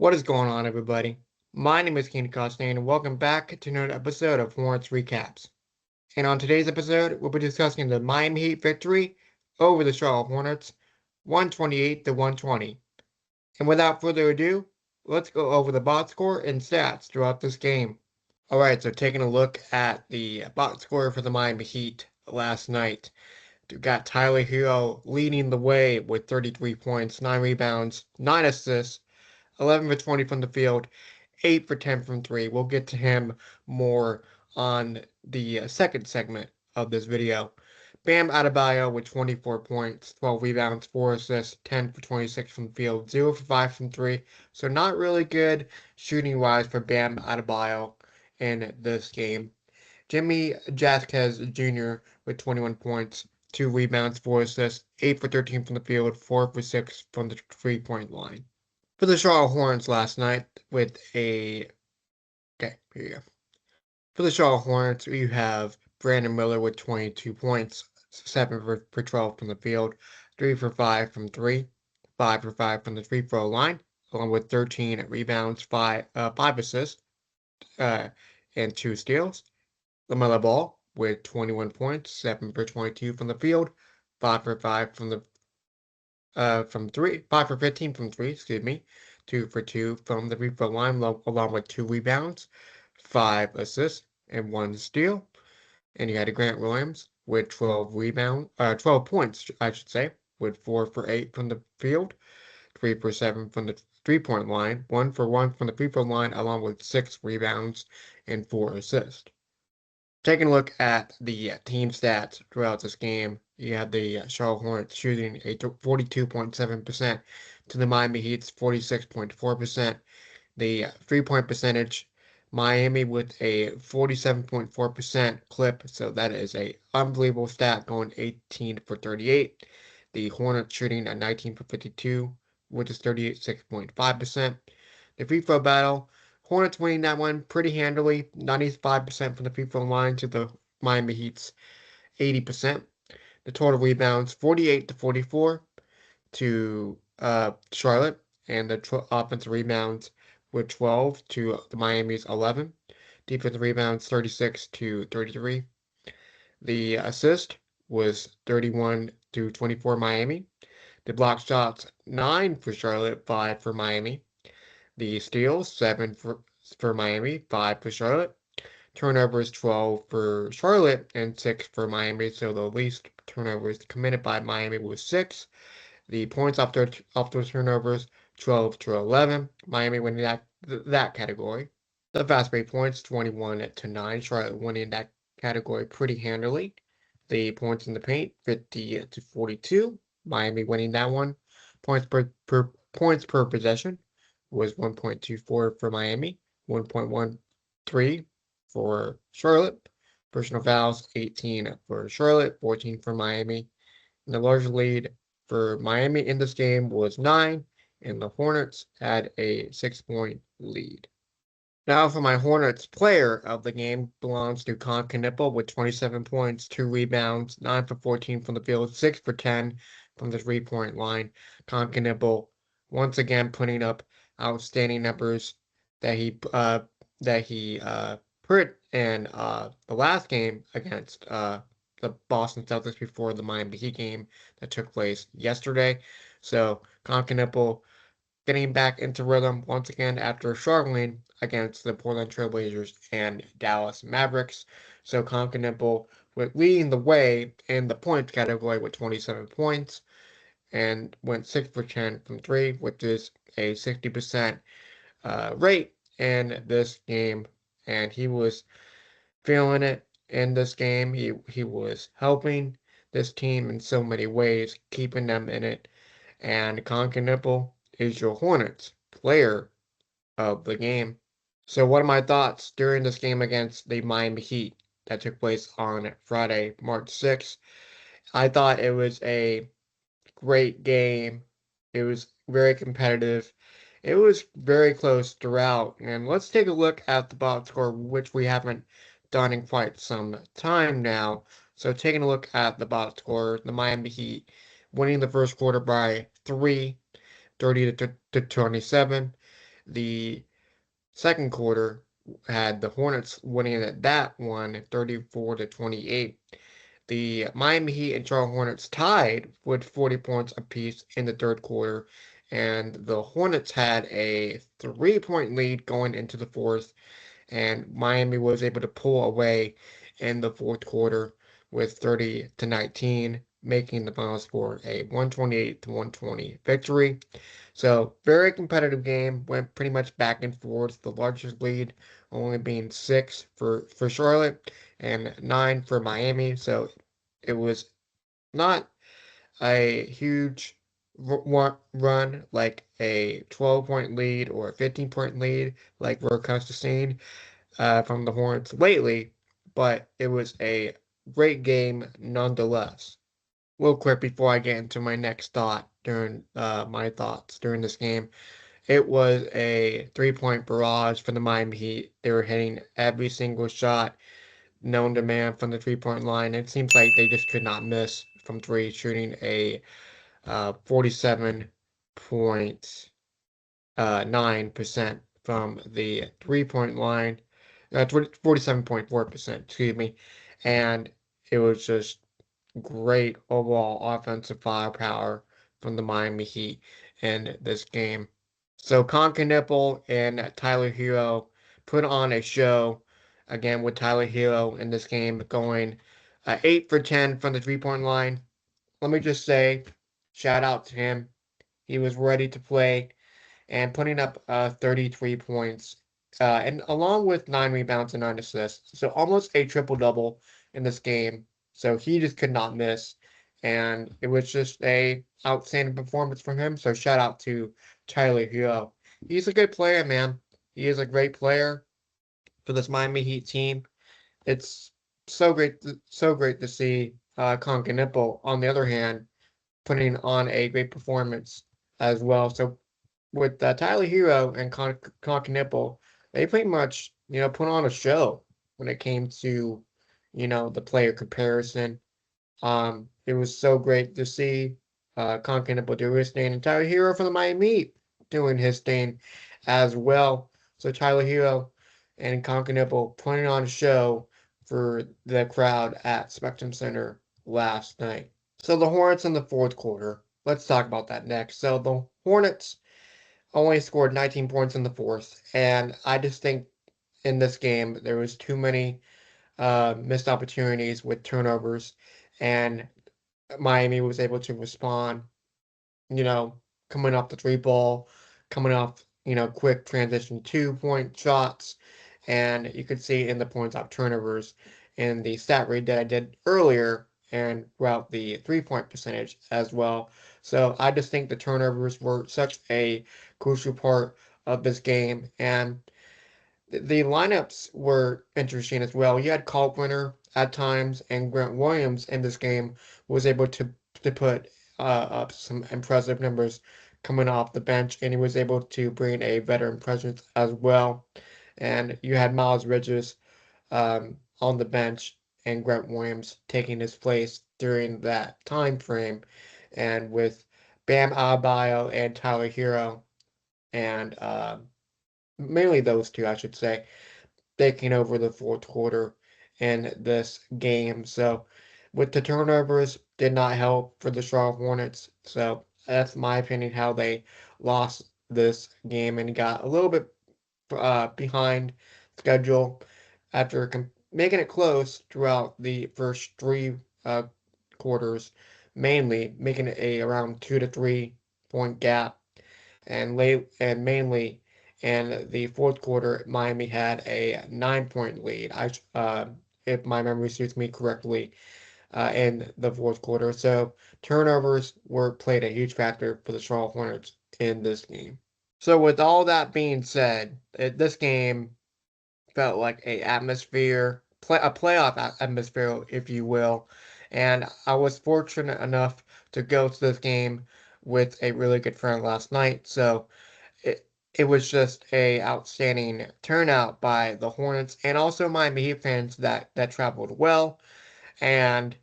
What is going on, everybody? My name is Keenan, and welcome back to another episode of Hornets Recaps. And on today's episode, we'll be discussing the Miami Heat victory over the Charlotte Hornets, 128 to 120. And without further ado, let's go over the box score and stats throughout this game. Alright, so taking a look at the box score for the Miami Heat last night. We got Tyler Herro leading the way with 33 points, 9 rebounds, 9 assists, 11 for 20 from the field, 8 for 10 from 3. We'll get to him more on the second segment of this video. Bam Adebayo with 24 points, 12 rebounds, 4 assists, 10 for 26 from the field, 0 for 5 from 3. So not really good shooting-wise for Bam Adebayo in this game. Jimmy Jaquez Jr. with 21 points, 2 rebounds, 4 assists, 8 for 13 from the field, 4 for 6 from the three-point line. For the Charlotte Hornets last night with a... Okay, here you go. For the Charlotte Hornets, you have Brandon Miller with 22 points, 7 for 12 from the field, 3 for 5 from 3, 5 for 5 from the free throw line, along with 13 rebounds, 5 assists, and 2 steals. LaMelo Ball with 21 points, 7 for 22 from the field, 5 for 5 from 3, 5 for 15 from 3, 2 for 2 from the free throw line, along with 2 rebounds, 5 assists, and 1 steal. And you had Grant Williams with 12 points, I should say, with 4 for 8 from the field, 3 for 7 from the three-point line, 1 for 1 from the free throw line, along with 6 rebounds and 4 assists. Taking a look at the team stats throughout this game, you had the Charlotte Hornets shooting a 42.7% to the Miami Heat's 46.4%. The three-point percentage, Miami with a 47.4% clip, so that is a unbelievable stat, going 18 for 38. The Hornets shooting at 19 for 52, which is 36.5%. The free throw battle, Hornets winning that one pretty handily, 95% from the free throw line to the Miami Heat's 80%. The total rebounds, 48 to 44 to Charlotte, and the offensive rebounds were 12 to the Miami's 11. Defensive rebounds, 36 to 33. The assist was 31 to 24 Miami. The block shots, 9 for Charlotte, 5 for Miami. The steals, 7 for Miami, 5 for Charlotte. Turnovers, 12 for Charlotte and 6 for Miami. So the least turnovers committed by Miami was 6. The points off those turnovers, 12 to 11. Miami winning that category. The fast break points, 21 to 9. Charlotte winning that category pretty handily. The points in the paint, 50 to 42. Miami winning that one. Points per possession was 1.24 for Miami, 1.13 for Charlotte. Personal fouls, 18 for Charlotte, 14 for Miami. And the larger lead for Miami in this game was 9, and the Hornets had a 6-point lead. Now for my Hornets player of the game belongs to Knueppel with 27 points, 2 rebounds, 9 for 14 from the field, 6 for 10 from the three-point line. Knueppel once again putting up outstanding numbers that he put in the last game against the Boston Celtics before the Miami Heat game that took place yesterday. So Knueppel getting back into rhythm once again after struggling against the Portland Trail Blazers and Dallas Mavericks. So Knueppel leading the way in the points category with 27 points and went 6 for 10 from 3, which is a 60% rate in this game. And he was feeling it in this game. He was helping this team in so many ways, keeping them in it. And Knueppel is your Hornets player of the game. So what are my thoughts during this game against the Miami Heat that took place on Friday, March 6th? I thought it was a great game. It was very competitive. It was very close throughout. And let's take a look at the box score, which we haven't done in quite some time now. So taking a look at the box score, the Miami Heat winning the first quarter by 3, 30 to 27. The second quarter had the Hornets winning that one 34-28. The Miami Heat and Charlotte Hornets tied with 40 points apiece in the third quarter, and the Hornets had a 3-point lead going into the fourth, and Miami was able to pull away in the fourth quarter with 30-19, making the final score a 128-120 victory. So very competitive game, went pretty much back and forth. The largest lead only being 6 for Charlotte and 9 for Miami. So it was not a huge run like a 12-point lead or a 15-point lead like we're accustomed to seeing from the Hornets lately, but it was a great game nonetheless. Real quick before I get into my next thought during my thoughts during this game, it was a 3-point barrage for the Miami Heat. They were hitting every single shot known to man from the 3-point line. It seems like they just could not miss from three, shooting a 47.9% from the 3-point line, 47.4%, excuse me. And it was just great overall offensive firepower from the Miami Heat in this game. So Knueppel and Tyler Herro put on a show again with Tyler Herro in this game going 8 for 10 from the 3-point line. Let me just say, shout out to him. He was ready to play and putting up 33 points, and along with 9 rebounds and 9 assists. So almost a triple double in this game. So he just could not miss, and it was just a outstanding performance from him. So shout out to Tyler Hero. He's a good player, man. He is a great player for this Miami Heat team. It's so great to see Knueppel, on the other hand, putting on a great performance as well. So with Tyler Hero and Knueppel, they pretty much, put on a show when it came to, the player comparison. It was so great to see Knueppel do his thing and Tyler Hero from the Miami Heat doing his thing as well. So Tyler Hero and Knueppel putting on a show for the crowd at Spectrum Center last night. So the Hornets in the fourth quarter. Let's talk about that next. So the Hornets only scored 19 points in the fourth, and I just think in this game there was too many missed opportunities with turnovers, and Miami was able to respond. You know, coming off the three ball, coming off quick transition 2-point shots, and you could see in the points off turnovers in the stat read that I did earlier and throughout the 3-point percentage as well. So I just think the turnovers were such a crucial part of this game, and the lineups were interesting as well. You had Kalkbrenner at times, and Grant Williams in this game was able to put up some impressive numbers coming off the bench, and he was able to bring a veteran presence as well. And you had Miles Bridges on the bench, and Grant Williams taking his place during that time frame, and with Bam Adebayo and Tyler Hero, and mainly those two, I should say, taking over the fourth quarter in this game. So, with the turnovers, did not help for the Charlotte Hornets. So, that's my opinion how they lost this game and got a little bit behind schedule after making it close throughout the first three quarters, mainly making it a around 2 to 3 point gap, and mainly in the fourth quarter, Miami had a 9-point lead. If my memory serves me correctly, in the fourth quarter. So turnovers were played a huge factor for the Charlotte Hornets in this game. So with all that being said, this game felt like a playoff atmosphere, if you will. And I was fortunate enough to go to this game with a really good friend last night. So it was just a outstanding turnout by the Hornets and also Miami Heat fans that traveled well. And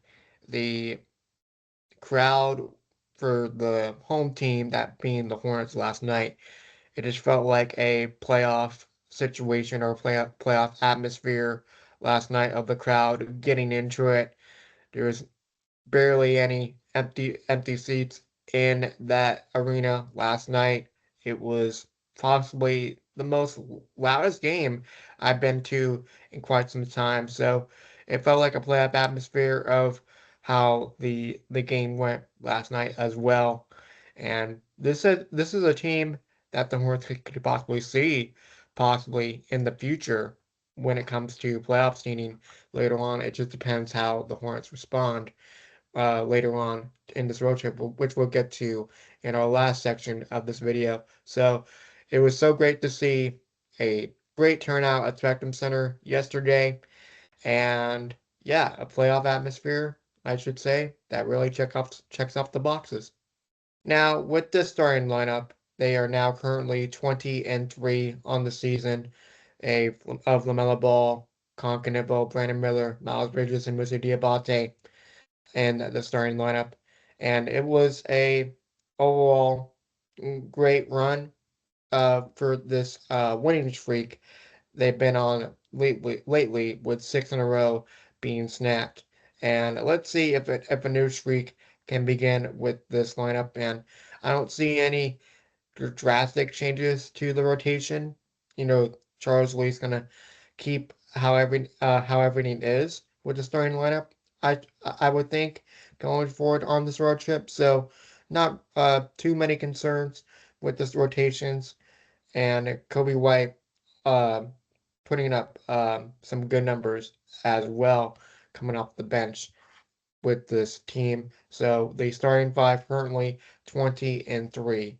the crowd for the home team, that being the Hornets last night, It just felt like a playoff situation or playoff atmosphere last night of the crowd getting into it. There was barely any empty seats in that arena last night. It was possibly the most loudest game I've been to in quite some time. So it felt like a playoff atmosphere of how the game went last night as well. And this is a team that the Hornets could possibly see possibly in the future when it comes to playoff seeding later on. It just depends how the Hornets respond later on in this road trip, which we'll get to in our last section of this video. So it was so great to see a great turnout at Spectrum Center yesterday, and yeah, a playoff atmosphere, I should say, that really checks off the boxes. Now, with this starting lineup, they are now currently 20-3 on the season, a of LaMelo Ball, Knueppel, Brandon Miller, Miles Bridges, and Musa Diabate and the starting lineup. And it was a overall great run for this winning streak they've been on lately with 6 in a row being snapped. And let's see if a new streak can begin with this lineup. And I don't see any drastic changes to the rotation. You know, Charles Lee's gonna keep how everything is with the starting lineup. I would think going forward on this road trip. So not too many concerns with this rotations and Kobe White uh, putting up some good numbers as well coming off the bench with this team. So the starting five currently 20-3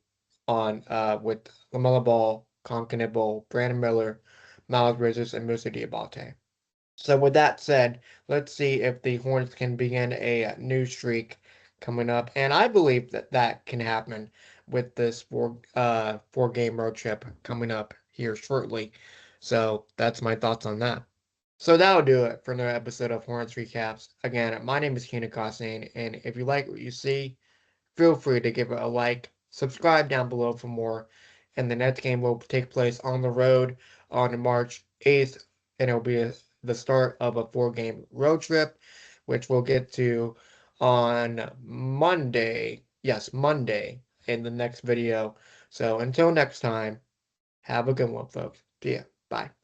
on with LaMelo Ball, Knueppel, Brandon Miller, Miles Bridges, and Musa Diabate. So with that said, let's see if the Hornets can begin a new streak coming up, and I believe that that can happen with this four game road trip coming up here shortly. So that's my thoughts on that. So that'll do it for another episode of Hornets Recaps. Again, my name is Keenan Costain, and if you like what you see, feel free to give it a like, subscribe down below for more, and the next game will take place on the road on March 8th, and it'll be the start of a 4 game road trip, which we'll get to on Monday. Yes, Monday in the next video. So until next time, have a good one, folks. See ya. Bye.